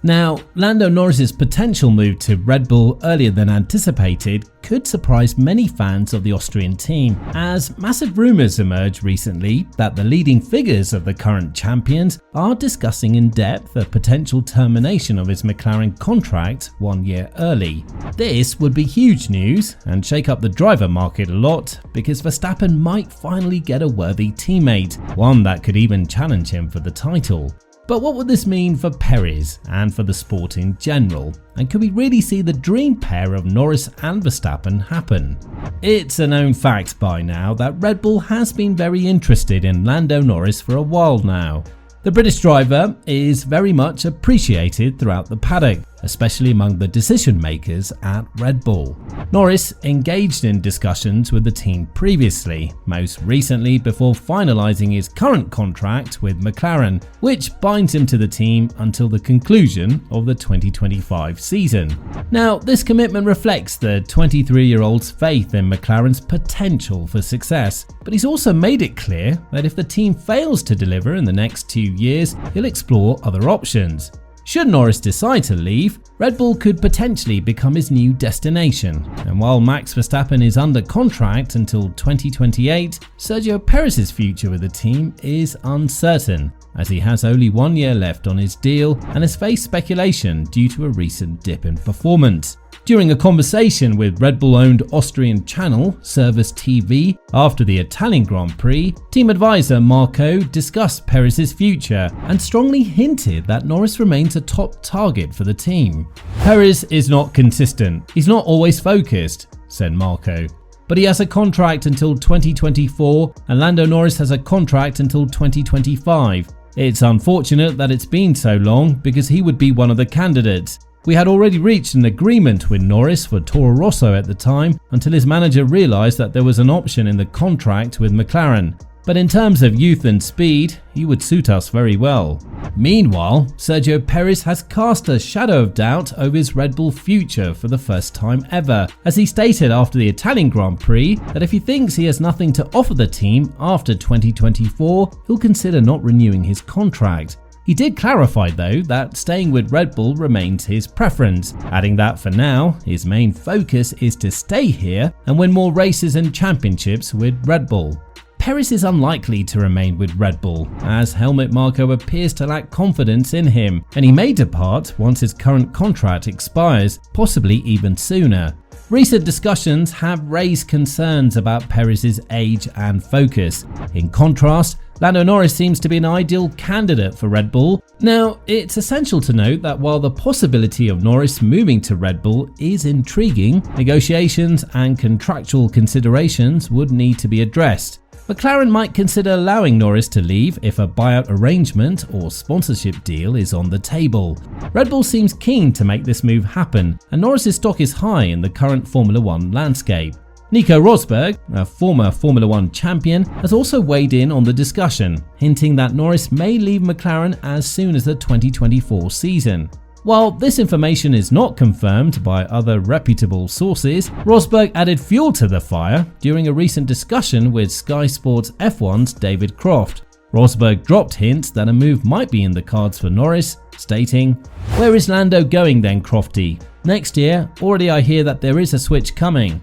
Now, Lando Norris's potential move to Red Bull earlier than anticipated could surprise many fans of the Austrian team, as massive rumours emerged recently that the leading figures of the current champions are discussing in depth a potential termination of his McLaren contract 1 year early. This would be huge news and shake up the driver market a lot, because Verstappen might finally get a worthy teammate, one that could even challenge him for the title. But what would this mean for Perez and for the sport in general? And could we really see the dream pair of Norris and Verstappen happen? It's a known fact by now that Red Bull has been very interested in Lando Norris for a while now. The British driver is very much appreciated throughout the paddock, especially among the decision makers at Red Bull. Norris engaged in discussions with the team previously, most recently before finalising his current contract with McLaren, which binds him to the team until the conclusion of the 2025 season. Now, this commitment reflects the 23-year-old's faith in McLaren's potential for success, but he's also made it clear that if the team fails to deliver in the next 2 years, he'll explore other options. Should Norris decide to leave, Red Bull could potentially become his new destination. And while Max Verstappen is under contract until 2028, Sergio Perez's future with the team is uncertain, as he has only 1 year left on his deal and has faced speculation due to a recent dip in performance. During a conversation with Red Bull-owned Austrian channel Service TV after the Italian Grand Prix, team advisor Marco discussed Perez's future and strongly hinted that Norris remains a top target for the team. "Perez is not consistent, he's not always focused," said Marco. "But he has a contract until 2024 and Lando Norris has a contract until 2025. It's unfortunate that it's been so long because he would be one of the candidates. We had already reached an agreement with Norris for Toro Rosso at the time until his manager realised that there was an option in the contract with McLaren. But in terms of youth and speed, he would suit us very well." Meanwhile, Sergio Perez has cast a shadow of doubt over his Red Bull future for the first time ever, as he stated after the Italian Grand Prix that if he thinks he has nothing to offer the team after 2024, he'll consider not renewing his contract. He did clarify though that staying with Red Bull remains his preference, adding that for now, his main focus is to stay here and win more races and championships with Red Bull. Perez is unlikely to remain with Red Bull, as Helmut Marko appears to lack confidence in him, and he may depart once his current contract expires, possibly even sooner. Recent discussions have raised concerns about Perez's age and focus. In contrast, Lando Norris seems to be an ideal candidate for Red Bull. Now, it's essential to note that while the possibility of Norris moving to Red Bull is intriguing, negotiations and contractual considerations would need to be addressed. McLaren might consider allowing Norris to leave if a buyout arrangement or sponsorship deal is on the table. Red Bull seems keen to make this move happen, and Norris's stock is high in the current Formula One landscape. Nico Rosberg, a former Formula One champion, has also weighed in on the discussion, hinting that Norris may leave McLaren as soon as the 2024 season. While this information is not confirmed by other reputable sources, Rosberg added fuel to the fire during a recent discussion with Sky Sports F1's David Croft. Rosberg dropped hints that a move might be in the cards for Norris, stating, "Where is Lando going then, Crofty? Next year, already I hear that there is a switch coming."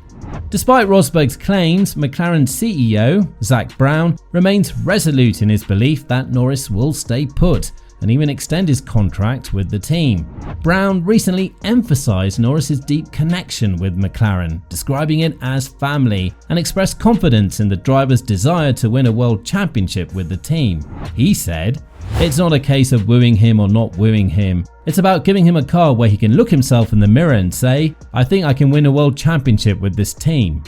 Despite Rosberg's claims, McLaren's CEO, Zak Brown, remains resolute in his belief that Norris will stay put and even extend his contract with the team. Brown recently emphasised Norris's deep connection with McLaren, describing it as family, and expressed confidence in the driver's desire to win a world championship with the team. He said, "It's not a case of wooing him or not wooing him. It's about giving him a car where he can look himself in the mirror and say, I think I can win a world championship with this team."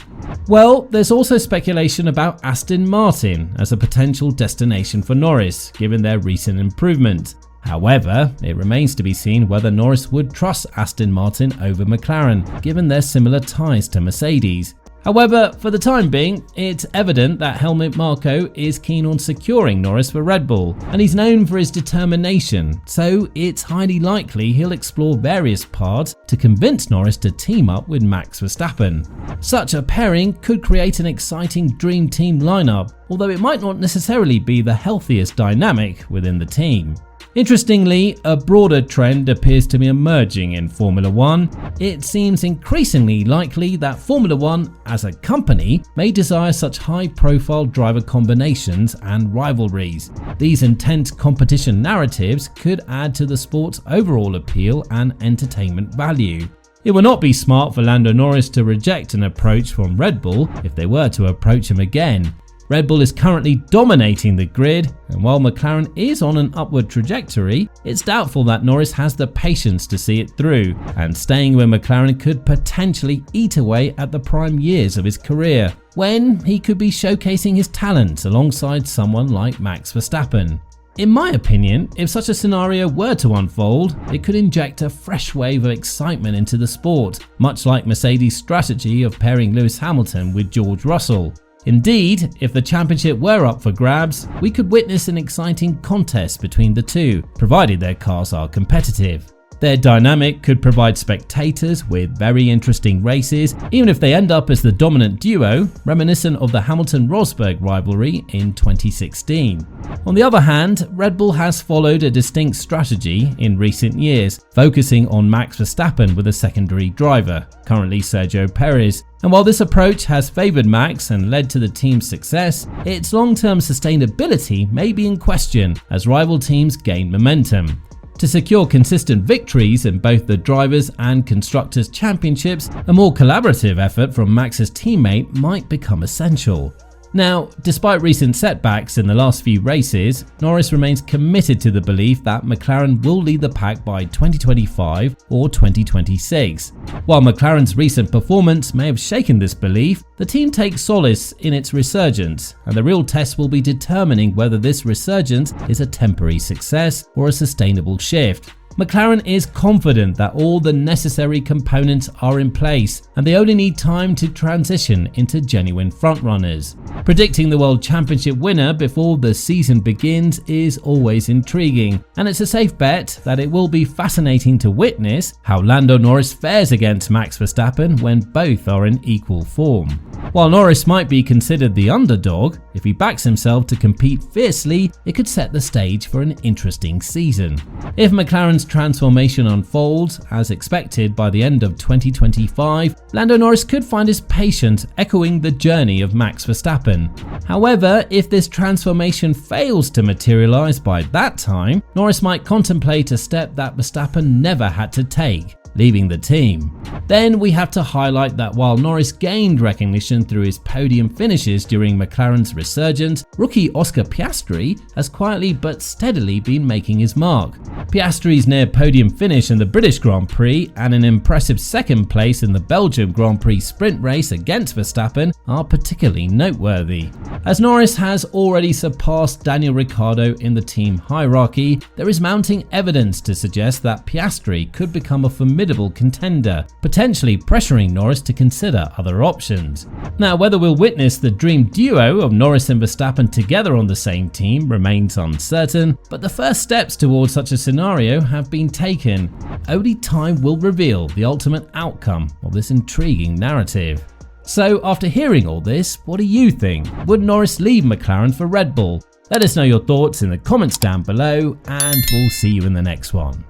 Well, there's also speculation about Aston Martin as a potential destination for Norris, given their recent improvement. However, it remains to be seen whether Norris would trust Aston Martin over McLaren, given their similar ties to Mercedes. However, for the time being, it's evident that Helmut Marko is keen on securing Norris for Red Bull, and he's known for his determination, so it's highly likely he'll explore various paths to convince Norris to team up with Max Verstappen. Such a pairing could create an exciting dream team lineup, although it might not necessarily be the healthiest dynamic within the team. Interestingly, a broader trend appears to be emerging in Formula One. It seems increasingly likely that Formula One, as a company, may desire such high-profile driver combinations and rivalries. These intense competition narratives could add to the sport's overall appeal and entertainment value. It would not be smart for Lando Norris to reject an approach from Red Bull if they were to approach him again. Red Bull is currently dominating the grid, and while McLaren is on an upward trajectory, it's doubtful that Norris has the patience to see it through, and staying with McLaren could potentially eat away at the prime years of his career, when he could be showcasing his talents alongside someone like Max Verstappen. In my opinion, if such a scenario were to unfold, it could inject a fresh wave of excitement into the sport, much like Mercedes' strategy of pairing Lewis Hamilton with George Russell. Indeed, if the championship were up for grabs, we could witness an exciting contest between the two, provided their cars are competitive. Their dynamic could provide spectators with very interesting races, even if they end up as the dominant duo, reminiscent of the Hamilton-Rosberg rivalry in 2016. On the other hand, Red Bull has followed a distinct strategy in recent years, focusing on Max Verstappen with a secondary driver, currently Sergio Perez. And while this approach has favoured Max and led to the team's success, its long-term sustainability may be in question as rival teams gain momentum. To secure consistent victories in both the Drivers' and Constructors' Championships, a more collaborative effort from Max's teammate might become essential. Now, despite recent setbacks in the last few races, Norris remains committed to the belief that McLaren will lead the pack by 2025 or 2026. While McLaren's recent performance may have shaken this belief, the team takes solace in its resurgence, and the real test will be determining whether this resurgence is a temporary success or a sustainable shift. McLaren is confident that all the necessary components are in place, and they only need time to transition into genuine frontrunners. Predicting the World Championship winner before the season begins is always intriguing, and it's a safe bet that it will be fascinating to witness how Lando Norris fares against Max Verstappen when both are in equal form. While Norris might be considered the underdog, if he backs himself to compete fiercely, it could set the stage for an interesting season. If McLaren's transformation unfolds as expected by the end of 2025, Lando Norris could find his patience echoing the journey of Max Verstappen. However, if this transformation fails to materialize by that time, Norris might contemplate a step that Verstappen never had to take: leaving the team. Then we have to highlight that while Norris gained recognition through his podium finishes during McLaren's resurgence, rookie Oscar Piastri has quietly but steadily been making his mark. Piastri's near podium finish in the British Grand Prix and an impressive second place in the Belgium Grand Prix sprint race against Verstappen are particularly noteworthy. As Norris has already surpassed Daniel Ricciardo in the team hierarchy, there is mounting evidence to suggest that Piastri could become a formidable contender, potentially pressuring Norris to consider other options. Now, whether we'll witness the dream duo of Norris and Verstappen together on the same team remains uncertain, but the first steps towards such a scenario have been taken. Only time will reveal the ultimate outcome of this intriguing narrative. So after hearing all this, what do you think? Would Norris leave McLaren for Red Bull? Let us know your thoughts in the comments down below, and we'll see you in the next one.